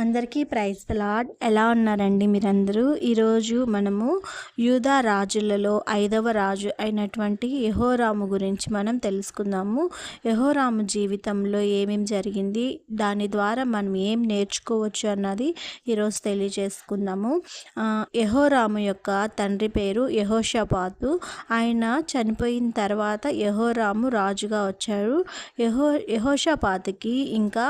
అందరికీ praise the lord. ఎలా ఉన్నారండి మీరందరూ? ఈరోజు మనము యూదా రాజులలో 5వ రాజు అయినటువంటి యెహోరాము గురించి మనం తెలుసుకుందాము. యెహోరాము జీవితంలో ఏమేమి జరిగింది, దాని ద్వారా మనం ఏం నేర్చుకోవచ్చు అన్నది ఈరోజు తెలియజేసుకుందాము. యెహోరాము యొక్క తండ్రి పేరు యెహోషాపాతు. ఆయన చనిపోయిన తర్వాత యెహోరాము రాజుగా వచ్చారు. యెహోషాపాతుకి ఇంకా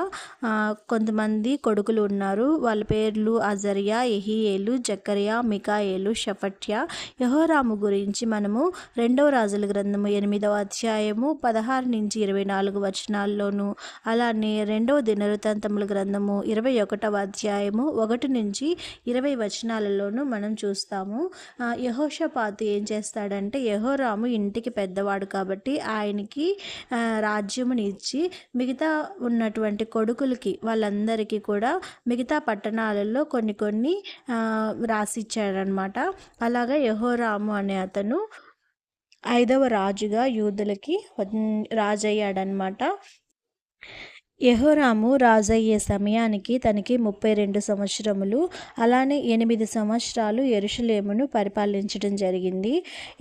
కొంతమంది కొడుకులు ఉన్నారు. వాళ్ళ పేర్లు అజర్యా, యెహీయేలు, జకర్యా, మికాయేలు, షఫట్యా. యెహోరాము గురించి మనము 2వ రాజుల గ్రంథము 8వ అధ్యాయము 16 నుంచి 24 వచనాల్లోను, అలానే 2వ దినవృత్తాంతముల గ్రంథము 21వ అధ్యాయము 1 నుంచి 20 వచనాలలోను మనం చూస్తాము. యెహోషాపాతు ఏం చేస్తాడంటే, యెహోరాము ఇంటికి పెద్దవాడు కాబట్టి ఆయనకి రాజ్యమునిచ్చి మిగతా ఉన్నటువంటి కొడుకులకి వాళ్ళందరికీ కూడా మిగతా పట్టణాలలో కొన్ని రాసిచ్చాడనమాట. అలాగా యెహోరాము అనే అతను 5వ రాజుగా యూదులకి రాజయ్యాడనమాట. యెహోరాము రాజయ్యే సమయానికి తనకి 32 సంవత్సరములు. అలానే 8 సంవత్సరాలు యెరూషలేమును పరిపాలించడం జరిగింది.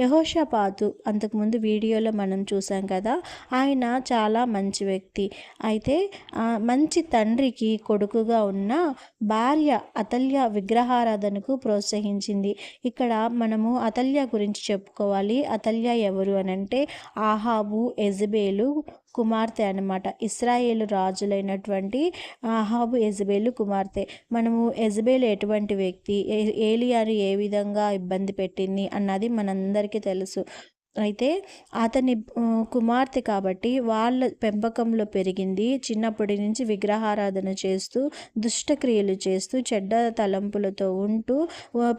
యెహోషాపాతు అంతకుముందు వీడియోలో మనం చూసాం కదా, ఆయన చాలా మంచి వ్యక్తి. అయితే మంచి తండ్రికి కొడుకుగా ఉన్న భార్య అతల్య విగ్రహారాధనకు ప్రోత్సహించింది. ఇక్కడ మనము అతల్య గురించి చెప్పుకోవాలి. అతల్య ఎవరు అనంటే ఆహాబు, యెజబేలు కుమార్తె అన్నమాట. ఇశ్రాయేలు రాజులైనటువంటి ఆహాబు, యెజబేలు కుమార్తె. మనము యెజబేలు ఎటువంటి వ్యక్తి, ఏలియాను ఏ విధంగా ఇబ్బంది పెట్టింది అన్నది మనందరికీ తెలుసు. అయితే అతని కుమార్తె కాబట్టి వాళ్ళ పెంపకంలో పెరిగింది. చిన్నప్పటి నుంచి విగ్రహారాధన చేస్తూ, దుష్టక్రియలు చేస్తూ, చెడ్డ తలంపులతో ఉంటూ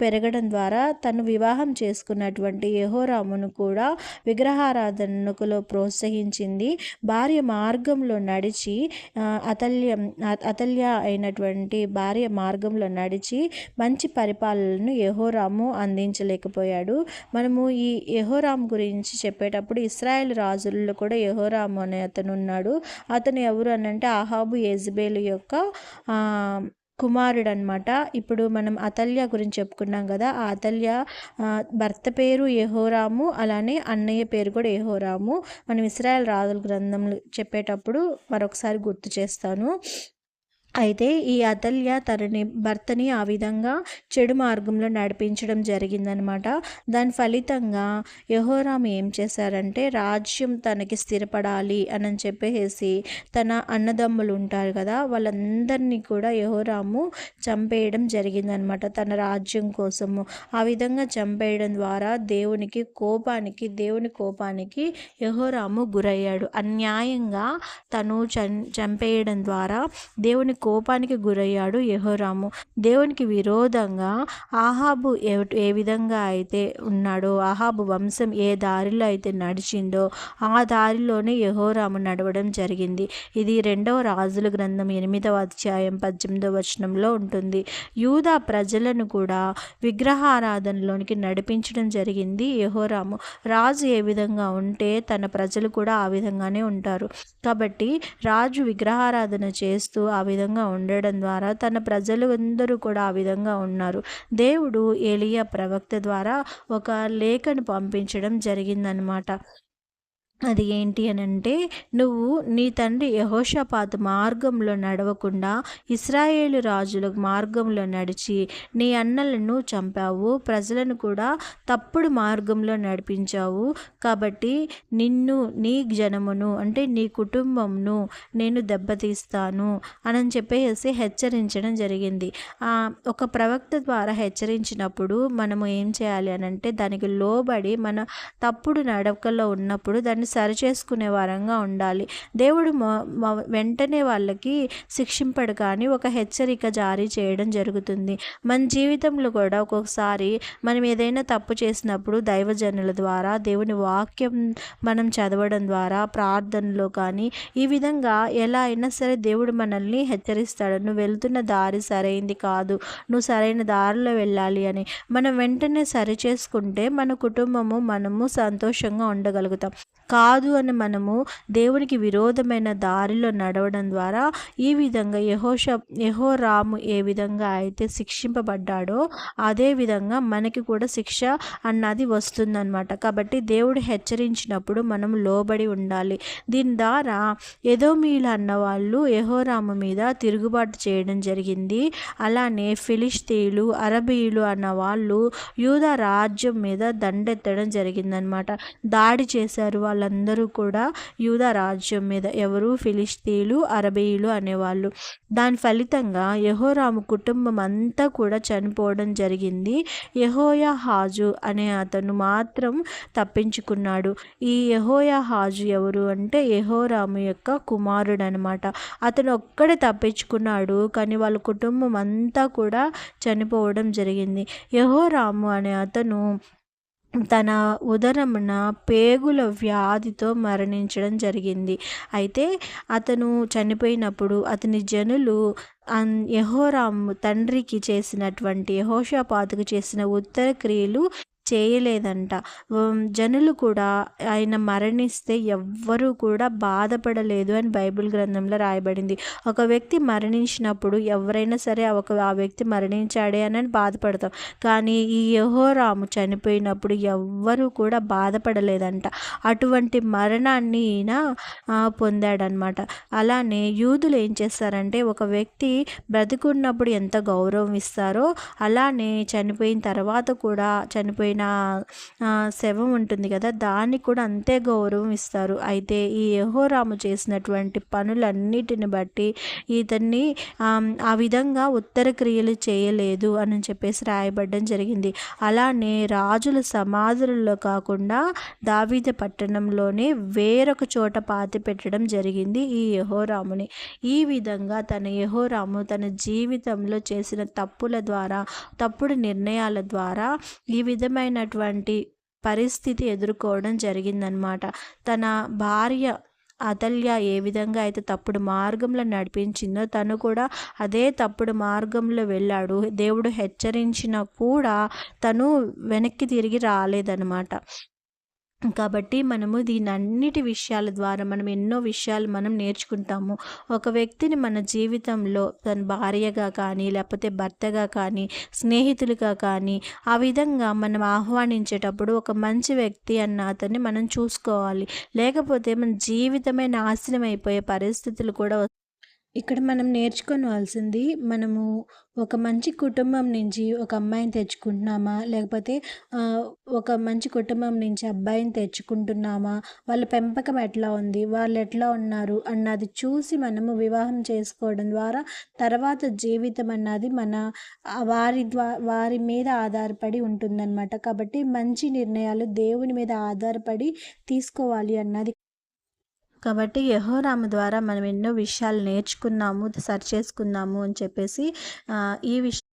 పెరగడం ద్వారా తను వివాహం చేసుకున్నటువంటి యెహోరామును కూడా విగ్రహారాధనకులో ప్రోత్సహించింది. భార్య మార్గంలో నడిచి అతల్య అయినటువంటి భార్య మార్గంలో నడిచి మంచి పరిపాలనను యెహోరాము అందించలేకపోయాడు. మనము ఈ యెహోరాము గురించి చెప్పేటప్పుడు ఇశ్రాయేల్ రాజుల్లో కూడా యెహోరాము అనే అతను ఉన్నాడు. అతను ఎవరు అనంటే ఆహాబు, యెజబేలు యొక్క కుమారుడు అనమాట. ఇప్పుడు మనం అతల్య గురించి చెప్పుకున్నాం కదా, ఆ అతల్య భర్త పేరు యెహోరాము, అలానే అన్నయ్య పేరు కూడా యెహోరాము. మనం ఇశ్రాయేల్ రాజుల గ్రంథంలో చెప్పేటప్పుడు మరొకసారి గుర్తు చేస్తాను. అయితే ఈ అతల్య తనని భర్తని ఆ విధంగా చెడు మార్గంలో నడిపించడం జరిగిందనమాట. దాని ఫలితంగా యెహోరాము ఏం చేశారంటే, రాజ్యం తనకి స్థిరపడాలి అని చెప్పేసి తన అన్నదమ్ములు ఉంటారు కదా, వాళ్ళందరినీ కూడా యెహోరాము చంపేయడం జరిగిందనమాట తన రాజ్యం కోసము. ఆ విధంగా చంపేయడం ద్వారా దేవుని కోపానికి యెహోరాము గురయ్యాడు. అన్యాయంగా తను చంపేయడం ద్వారా దేవుని కోపానికి గురయ్యాడు యెహోరాము. దేవునికి విరోధంగా ఆహాబు ఏ విధంగా అయితే ఉన్నాడో, ఆహాబు వంశం ఏ దారిలో అయితే నడిచిందో ఆ దారిలోనే యెహోరాము నడవడం జరిగింది. ఇది 2వ రాజుల గ్రంథం 8వ అధ్యాయం 18వ వచనంలో ఉంటుంది. యూదా ప్రజలను కూడా విగ్రహారాధనలోనికి నడిపించడం జరిగింది యెహోరాము. రాజు ఏ విధంగా ఉంటే తన ప్రజలు కూడా ఆ విధంగానే ఉంటారు. కాబట్టి రాజు విగ్రహారాధన చేస్తూ ఆ విధంగా ఉండడం ద్వారా తన ప్రజలు అందరూ కూడా ఆ విధంగా ఉన్నారు. దేవుడు ఏలీయా ప్రవక్త ద్వారా ఒక లేఖను పంపించడం జరిగిందనమాట. అది ఏంటి అనంటే, నువ్వు నీ తండ్రి యెహోషాపాతు మార్గంలో నడవకుండా ఇశ్రాయేలు రాజుల మార్గంలో నడిచి నీ అన్నలను చంపావు, ప్రజలను కూడా తప్పుడు మార్గంలో నడిపించావు. కాబట్టి నిన్ను, నీ జనమును అంటే నీ కుటుంబంను నేను దెబ్బతీస్తాను అని చెప్పేసి హెచ్చరించడం జరిగింది. ఒక ప్రవక్త ద్వారా హెచ్చరించినప్పుడు మనము ఏం చేయాలి అనంటే, దానికి లోబడి మన తప్పుడు నడకలో ఉన్నప్పుడు దాన్ని సరిచేసుకునే వారంగా ఉండాలి. దేవుడు వెంటనే వాళ్ళకి శిక్షింపడు, కానీ ఒక హెచ్చరిక జారీ చేయడం జరుగుతుంది. మన జీవితంలో కూడా ఒక్కొక్కసారి మనం ఏదైనా తప్పు చేసినప్పుడు దైవజనుల ద్వారా, దేవుని వాక్యం మనం చదవడం ద్వారా, ప్రార్థనలో కానీ ఈ విధంగా ఎలా అయినా సరే దేవుడు మనల్ని హెచ్చరిస్తాడు. నువ్వు వెళ్తున్న దారి సరైంది కాదు, నువ్వు సరైన దారిలో వెళ్ళాలి అని. మనం వెంటనే సరి చేసుకుంటే మన కుటుంబము, మనము సంతోషంగా ఉండగలుగుతాం. కాదు అని మనము దేవునికి విరోధమైన దారిలో నడవడం ద్వారా ఈ విధంగా యెహోరాము ఏ విధంగా అయితే శిక్షింపబడ్డాడో అదే విధంగా మనకి కూడా శిక్ష అన్నది వస్తుందన్నమాట. కాబట్టి దేవుడు హెచ్చరించినప్పుడు మనం లోబడి ఉండాలి. దీని ద్వారా ఎదోమీయులు అన్నవాళ్ళు యెహోరాము మీద తిరుగుబాటు చేయడం జరిగింది. అలానే ఫిలిష్తీయులు, అరబీయులు అన్న వాళ్ళు యూదా రాజ్యం మీద దండెత్తడం జరిగిందనమాట. దాడి చేశారు వాళ్ళందరూ కూడా యూదా రాజ్యం మీద. ఎవరు? ఫిలిష్తీయులు, అరబీయులు అనేవాళ్ళు. దాని ఫలితంగా యెహోరాము కుటుంబం అంతా కూడా చనిపోవడం జరిగింది. యెహోయాహాజు అనే అతను మాత్రం తప్పించుకున్నాడు. ఈ యెహోయాహాజు ఎవరు అంటే యెహోరాము యొక్క కుమారుడు అనమాట. అతను ఒక్కడే తప్పించుకున్నాడు, కానీ వాళ్ళ కుటుంబం అంతా కూడా చనిపోవడం జరిగింది. యెహోరాము అనే అతను తన ఉదరమున పేగుల వ్యాధితో మరణించడం జరిగింది. అయితే అతను చనిపోయినప్పుడు అతని జనులు యెహోరాము తండ్రికి చేసినటువంటి, యెహోషాపాతుకు చేసిన ఉత్తర క్రియలు చేయలేదంట. జనులు కూడా ఆయన మరణిస్తే ఎవ్వరూ కూడా బాధపడలేదు అని బైబిల్ గ్రంథంలో రాయబడింది. ఒక వ్యక్తి మరణించినప్పుడు ఎవరైనా సరే ఆ వ్యక్తి మరణించాడే అని బాధపడతాం, కానీ ఈ యెహోరాము చనిపోయినప్పుడు ఎవ్వరూ కూడా బాధపడలేదంట. అటువంటి మరణాన్ని ఈయన పొందాడనమాట. అలానే యూదులు ఏం చేస్తారంటే, ఒక వ్యక్తి బ్రతికున్నప్పుడు ఎంత గౌరవం ఇస్తారో అలానే చనిపోయిన తర్వాత కూడా, చనిపోయిన శవం ఉంటుంది కదా, దానికి కూడా అంతే గౌరవం ఇస్తారు. అయితే ఈ యెహోరాము చేసినటువంటి పనులన్నిటిని బట్టి ఇతన్ని ఆ విధంగా ఉత్తర క్రియలు చేయలేదు అని చెప్పేసి రాయబడడం జరిగింది. అలానే రాజుల సమాధులలో కాకుండా దావీదు పట్టణంలోనే వేరొక చోట పాతి పెట్టడం జరిగింది ఈ యెహోరాముని. ఈ విధంగా యెహోరాము తన జీవితంలో చేసిన తప్పుల ద్వారా, తప్పుడు నిర్ణయాల ద్వారా ఈ విధమైనటువంటి పరిస్థితి ఎదుర్కోవడం జరిగిందనమాట. తన భార్య అతల్య ఏ విధంగా అయితే తప్పుడు మార్గంలో నడిపించిందో తను కూడా అదే తప్పుడు మార్గంలో వెళ్ళాడు. దేవుడు హెచ్చరించినా కూడా తను వెనక్కి తిరిగి రాలేదనమాట. కాబట్టి మనము దీనన్నిటి విషయాల ద్వారా మనం ఎన్నో విషయాలు మనం నేర్చుకుంటాము. ఒక వ్యక్తిని మన జీవితంలో తన భార్యగా కానీ, లేకపోతే భర్తగా కానీ, స్నేహితులుగా కానీ, ఆ విధంగా మనం ఆహ్వానించేటప్పుడు ఒక మంచి వ్యక్తి అన్న అతన్ని మనం చూసుకోవాలి. లేకపోతే మన జీవితమే నాశనం అయిపోయే పరిస్థితులు కూడా ఇక్కడ మనం నేర్చుకోవాల్సింది, మనము ఒక మంచి కుటుంబం నుంచి ఒక అమ్మాయిని తెచ్చుకుంటున్నామా, లేకపోతే ఒక మంచి కుటుంబం నుంచి అబ్బాయిని తెచ్చుకుంటున్నామా, వాళ్ళ పెంపకం ఎట్లా ఉంది, వాళ్ళు ఎట్లా ఉన్నారు అన్నది చూసి మనము వివాహం చేసుకోవడం ద్వారా తర్వాత జీవితం అన్నది వారి మీద ఆధారపడి ఉంటుందన్నమాట. కాబట్టి మంచి నిర్ణయాలు దేవుని మీద ఆధారపడి తీసుకోవాలి అన్నది. కాబట్టి యెహోరాము ద్వారా మనం ఎన్నో విషయాలు నేర్చుకున్నాము, సరి చేసుకున్నాము అని చెప్పేసి ఈ విషయం